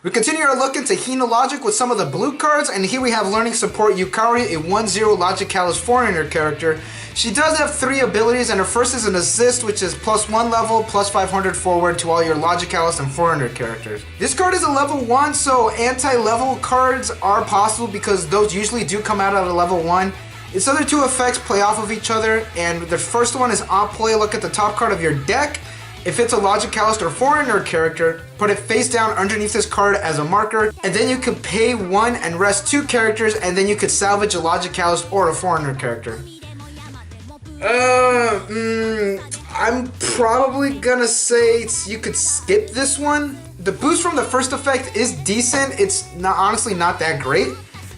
We continue our look into Hina Logic with some of the blue cards, and here we have Learning Support Yukari, a 1-0 Logicalist Foreigner character. She does have 3 abilities, and her first is an assist, which is +1 level, +500 forward to all your Logicalist and Foreigner characters. This card is a level 1, so anti-level cards are possible because those usually do come out at a level 1. Its other 2 effects play off of each other, and the first one is on play. Look at the top card of your deck. If it's a Logicalist or Foreigner character, put it face down underneath this card as a marker, and then you could pay 1 and rest 2 characters, and then you could salvage a Logicalist or a Foreigner character. I'm probably gonna say you could skip this one. The boost from the first effect is decent. It's honestly not that great.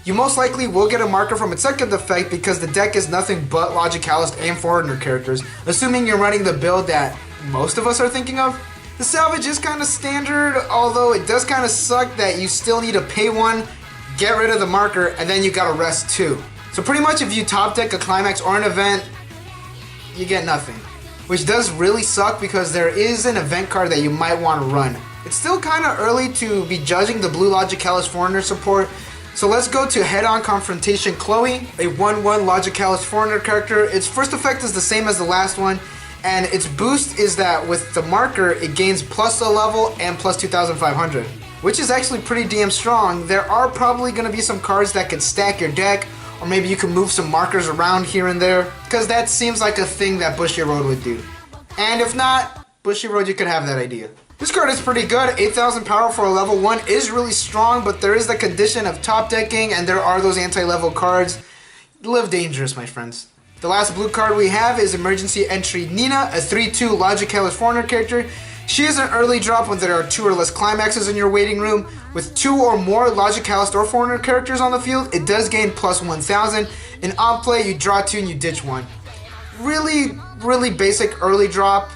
You most likely will get a marker from its second effect because the deck is nothing but Logicalist and Foreigner characters, assuming you're running the build that most of us are thinking of. The salvage is kind of standard, although it does kind of suck that you still need to pay 1, get rid of the marker, and then you gotta rest 2. So pretty much if you top deck a Climax or an event, you get nothing. Which does really suck because there is an event card that you might want to run. It's still kind of early to be judging the blue Logicalist Foreigner support, so let's go to Head-On Confrontation Chloe, a 1-1 Logicalist Foreigner character. Its first effect is the same as the last one, and its boost is that with the marker, it gains +1 level and +2,500, which is actually pretty damn strong. There are probably going to be some cards that could stack your deck, or maybe you can move some markers around here and there, because that seems like a thing that Bushiroad would do. And if not, Bushiroad, you could have that idea. This card is pretty good. 8,000 power for a level 1 is really strong, but there is the condition of top decking, and there are those anti-level cards. Live dangerous, my friends. The last blue card we have is Emergency Entry Nina, a 3-2 Logicalist Foreigner character. She is an early drop when there are 2 or less Climaxes in your waiting room. With 2 or more Logicalist or Foreigner characters on the field, it does gain +1,000. In on play, you draw 2 and you ditch 1. Really basic early drop.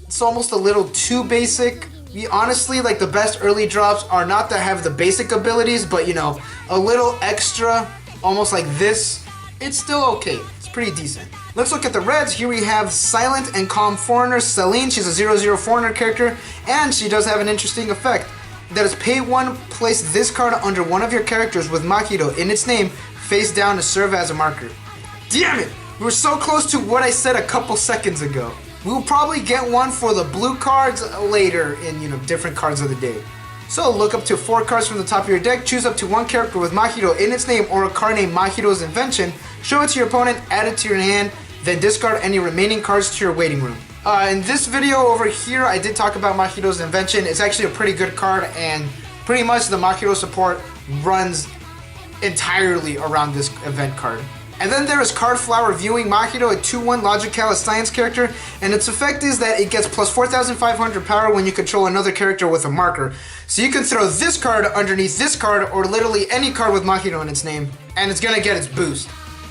It's almost a little too basic. Honestly, like the best early drops are not to have the basic abilities, but you know, a little extra, almost like this. It's still okay. It's pretty decent. Let's look at the reds. Here we have Silent and Calm Foreigner, Celine. She's a 0-0 Foreigner character, and she does have an interesting effect. That is pay 1, place this card under one of your characters with Mockito in its name, face down to serve as a marker. Damn it! We were so close to what I said a couple seconds ago. We will probably get one for the blue cards later in, different cards of the day. So look up to 4 cards from the top of your deck, choose up to 1 character with Mockito in its name or a card named Mockito's Invention, show it to your opponent, add it to your hand, then discard any remaining cards to your waiting room. In this video over here, I did talk about Mockito's Invention. It's actually a pretty good card, and pretty much the Mockito support runs entirely around this event card. And then there is Card Flower Viewing Mockito, a 2-1 Logicalist Science character, and its effect is that it gets +4,500 power when you control another character with a marker. So you can throw this card underneath this card, or literally any card with Mockito in its name, and it's gonna get its boost.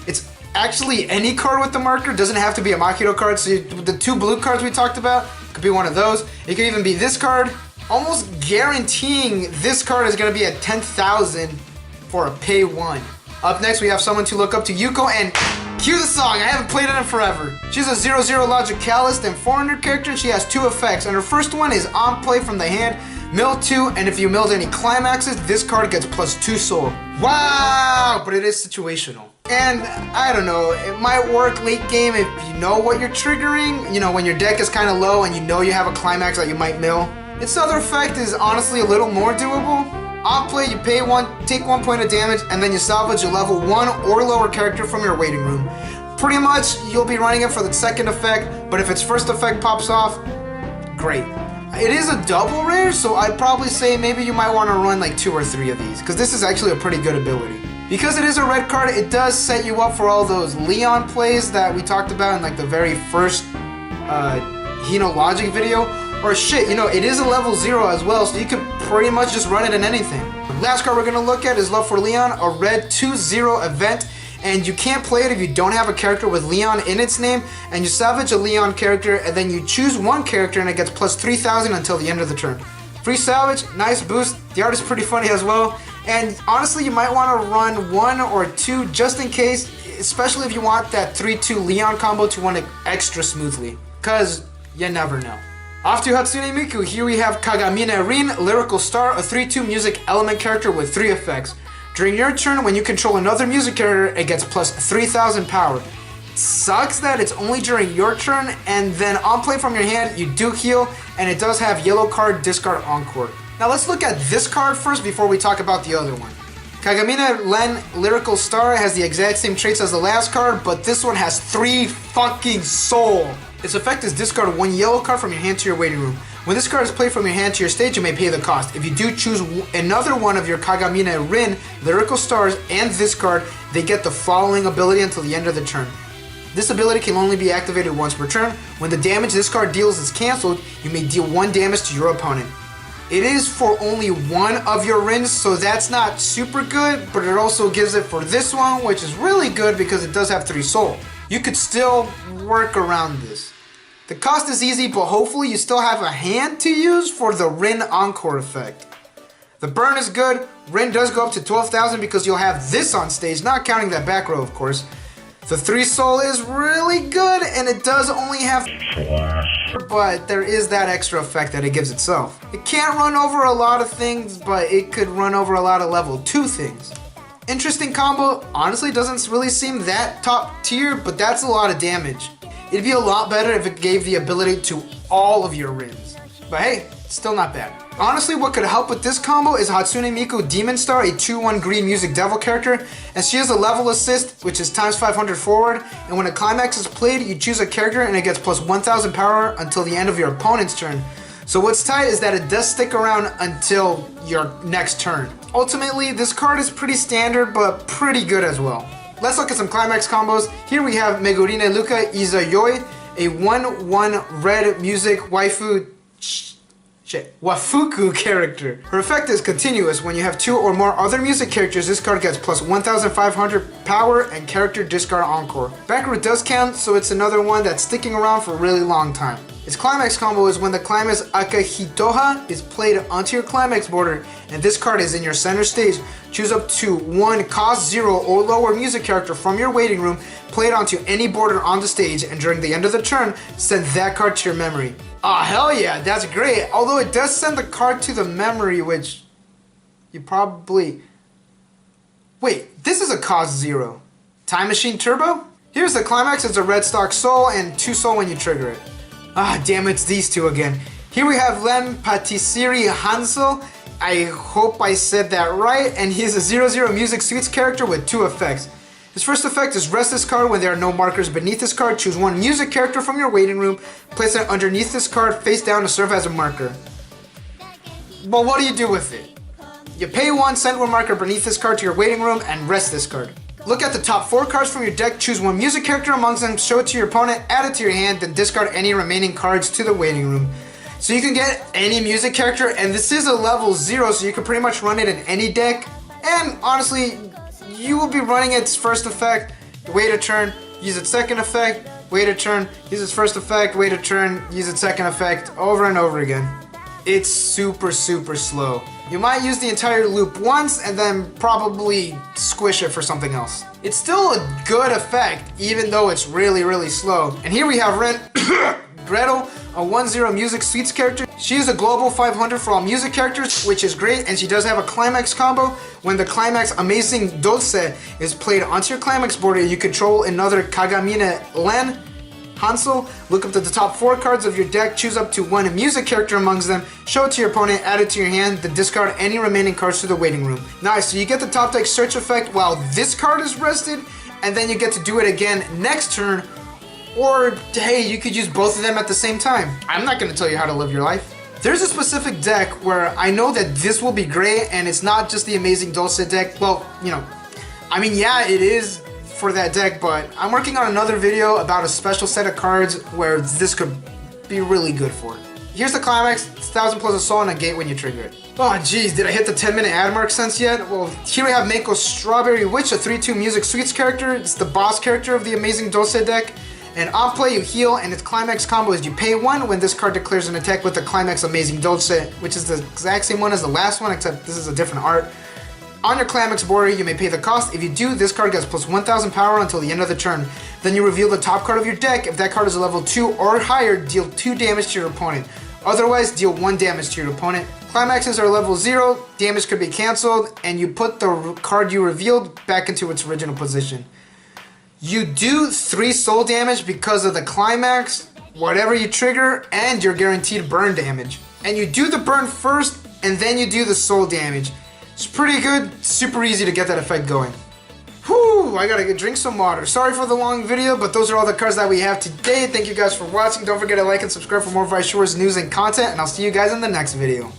It's actually any card with the marker, doesn't have to be a Mockito card, so the 2 blue cards we talked about could be one of those. It could even be this card, almost guaranteeing this card is gonna be at 10,000 for a pay 1. Up next, we have someone to look up to, Yuko, and cue the song. I haven't played it in forever. She's a 0-0 Logicalist and Foreigner character, and she has 2 effects. And her first one is on play from the hand, mill 2, and if you milled any Climaxes, this card gets +2 soul. Wow! But it is situational. And I don't know, it might work late game if you know what you're triggering. When your deck is kind of low and you have a Climax that you might mill. Its other effect is honestly a little more doable. On play, you pay 1, take 1 point of damage, and then you salvage a level 1 or lower character from your waiting room. Pretty much, you'll be running it for the second effect, but if its first effect pops off, great. It is a double rare, so I'd probably say maybe you might want to run like 2 or 3 of these, because this is actually a pretty good ability. Because it is a red card, it does set you up for all those Leon plays that we talked about in like the very first Hina Logic video. Or shit, it is a level 0 as well, so you could pretty much just run it in anything. The last card we're going to look at is Love for Leon, a red 2-0 event, and you can't play it if you don't have a character with Leon in its name, and you salvage a Leon character, and then you choose 1 character and it gets +3,000 until the end of the turn. Free salvage, nice boost, the art is pretty funny as well, and honestly you might want to run 1 or 2 just in case, especially if you want that 3-2 Leon combo to run it extra smoothly, because you never know. Off to Hatsune Miku. Here we have Kagamine Rena, Lyrical Star, a 3/2 music element character with 3 effects. During your turn, when you control another music character, it gets plus 3000 power. It sucks that it's only during your turn, and then on play from your hand, you do heal, and it does have yellow card, discard encore. Now let's look at this card first before we talk about the other one. Kagamine Len Lyrical Star has the exact same traits as the last card, but this one has 3 fucking soul. Its effect is discard 1 yellow card from your hand to your waiting room. When this card is played from your hand to your stage, you may pay the cost. If you do choose another one of your Kagamine Rin Lyrical Stars and this card, they get the following ability until the end of the turn. This ability can only be activated once per turn. When the damage this card deals is cancelled, you may deal 1 damage to your opponent. It is for only one of your Rins, so that's not super good, but it also gives it for this one, which is really good because it does have 3 soul. You could still work around this. The cost is easy, but hopefully you still have a hand to use for the Rin Encore effect. The burn is good. Rin does go up to 12,000 because you'll have this on stage, not counting that back row, of course. The 3 soul is really good, and it does only have, but there is that extra effect that it gives itself. It can't run over a lot of things, but it could run over a lot of level 2 things. Interesting combo. Honestly, doesn't really seem that top tier, but that's a lot of damage. It'd be a lot better if it gave the ability to all of your Rins. But hey, still not bad. Honestly, what could help with this combo is Hatsune Miku Demon Star, a 2/1 green music devil character, and she has a level assist, which is times 500 forward, and when a climax is played, you choose a character and it gets plus 1000 power until the end of your opponent's turn. So what's tight is that it does stick around until your next turn. Ultimately, this card is pretty standard, but pretty good as well. Let's look at some climax combos. Here we have Megurine Luka Izayoi, a 1/1 red music Wafuku character. Her effect is continuous. When you have 2 or more other music characters, this card gets plus 1500 power and character discard encore. Back row does count, so it's another one that's sticking around for a really long time. Its climax combo is when the climax Akahitoha is played onto your climax border, and this card is in your center stage. Choose up to 1 cost 0 or lower music character from your waiting room, play it onto any border on the stage, and during the end of the turn, send that card to your memory. Ah, hell yeah, that's great. Although it does send the card to the memory, which you probably... Wait, this is a cost 0. Time Machine Turbo? Here's the climax. It's a red stock soul and 2 soul when you trigger it. Ah, damn, it's these two again. Here we have Lem Patisserie Hansel. I hope I said that right. And he's a 0/0 music suites character with 2 effects. His first effect is rest this card when there are no markers beneath this card. Choose 1 music character from your waiting room. Place it underneath this card face down to serve as a marker. But what do you do with it? You pay 1, send 1 marker beneath this card to your waiting room, and rest this card. Look at the top 4 cards from your deck, choose 1 music character amongst them, show it to your opponent, add it to your hand, then discard any remaining cards to the waiting room. So you can get any music character, and this is a level 0, so you can pretty much run it in any deck. And honestly, you will be running its first effect, wait a turn, use its second effect, wait a turn, use its first effect, wait a turn, use its second effect, over and over again. It's super slow. You might use the entire loop once and then probably squish it for something else. It's still a good effect, even though it's really slow. And here we have Gretel, a 1/0 music suites character. She is a global 500 for all music characters, which is great, and she does have a climax combo. When the climax Amazing Dulce is played onto your climax border, you control another Kagamine Len Hansel. Look up to the top 4 cards of your deck, choose up to 1 music character amongst them, show it to your opponent, add it to your hand, then discard any remaining cards to the waiting room. Nice, so you get the top deck search effect while this card is rested, and then you get to do it again next turn, or hey, you could use both of them at the same time. I'm not going to tell you how to live your life. There's a specific deck where I know that this will be great, and it's not just the Amazing Dulce deck. Well, you know, I mean, yeah, it is for that deck, but I'm working on another video about a special set of cards where this could be really good for it. Here's the climax, it's 1000 plus a soul and a gate when you trigger it. Oh geez, did I hit the 10-minute ad mark since yet? Well, here we have Mako Strawberry Witch, a 3/2 music suites character. It's the boss character of the Amazing Dulce deck. And on play you heal, and its climax combo is you pay 1 when this card declares an attack with the climax Amazing Dulce, which is the exact same one as the last one, except this is a different art. On your climax border, you may pay the cost. If you do, this card gets plus 1000 power until the end of the turn. Then you reveal the top card of your deck. If that card is a level 2 or higher, deal 2 damage to your opponent. Otherwise, deal 1 damage to your opponent. Climaxes are level 0, damage could be cancelled, and you put the card you revealed back into its original position. You do 3 soul damage because of the climax, whatever you trigger, and you're guaranteed burn damage. And you do the burn first, and then you do the soul damage. It's pretty good, super easy to get that effect going. Whew, I gotta drink some water. Sorry for the long video, but those are all the cards that we have today. Thank you guys for watching. Don't forget to like and subscribe for more Weiss Schwarz news and content, and I'll see you guys in the next video.